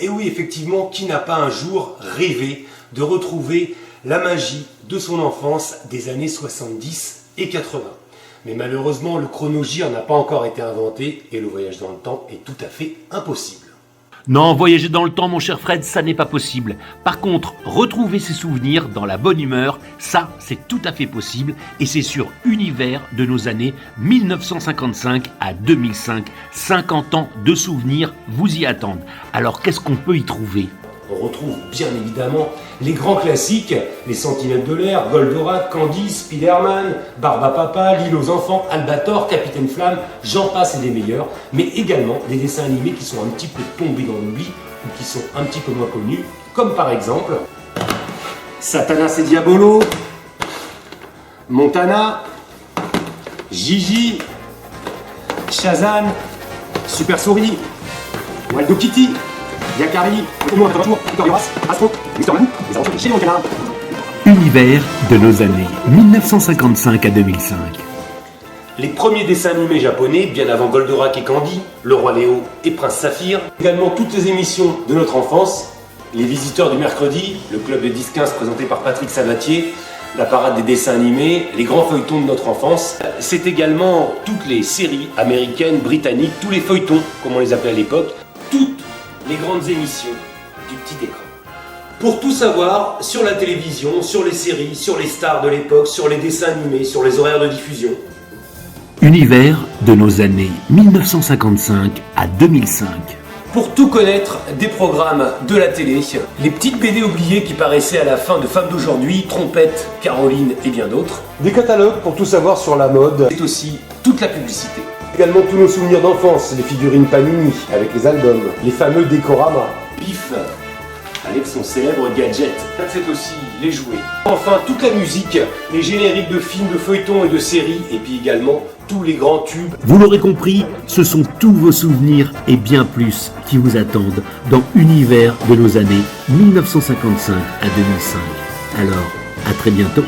Et oui, effectivement, qui n'a pas un jour rêvé de retrouver la magie de son enfance des années 70 et 80. Mais malheureusement, le chronogire n'a pas encore été inventé et le voyage dans le temps est tout à fait impossible. Non, voyager dans le temps, mon cher Fred, ça n'est pas possible. Par contre, retrouver ses souvenirs dans la bonne humeur, ça, c'est tout à fait possible. Et c'est sur Univers de nos années 1955 à 2005. 50 ans de souvenirs vous y attendent. Alors, qu'est-ce qu'on peut y trouver ? On retrouve bien évidemment les grands classiques, les Sentinelles de l'air, Goldorak, Candy, Spider-Man, Barbapapa, L'île aux enfants, Albator, Capitaine Flamme, j'en passe et des meilleurs, mais également des dessins animés qui sont un petit peu tombés dans l'oubli ou qui sont un petit peu moins connus, comme par exemple Satanas et Diabolo, Montana, Gigi, Shazam, Super Souris, Waldo Kitty, Yakari, Astro, Mister Magoo, les aventures de chez les canard. Univers de nos années 1955 à 2005. Les premiers dessins animés japonais, bien avant Goldorak et Candy, Le Roi Léo et Prince Saphir. Également toutes les émissions de notre enfance, Les Visiteurs du mercredi, le club de 10-15 présenté par Patrick Sabatier, la parade des dessins animés, les grands feuilletons de notre enfance. C'est également toutes les séries américaines, britanniques, tous les feuilletons, comme on les appelait à l'époque, toutes les grandes émissions du petit écran. Pour tout savoir sur la télévision, sur les séries, sur les stars de l'époque, sur les dessins animés, sur les horaires de diffusion. Univers de nos années 1955 à 2005. Pour tout connaître des programmes de la télé, les petites BD oubliées qui paraissaient à la fin de Femmes d'aujourd'hui, Trompette, Caroline et bien d'autres. Des catalogues pour tout savoir sur la mode. C'est aussi toute la publicité. Également tous nos souvenirs d'enfance, les figurines Panini avec les albums, les fameux décoramas. Pif avec son célèbre gadget. C'est aussi les jouets. Enfin toute la musique, les génériques de films, de feuilletons et de séries, et puis également tous les grands tubes. Vous l'aurez compris, ce sont tous vos souvenirs et bien plus qui vous attendent dans Univers de nos années 1955 à 2005. Alors, à très bientôt.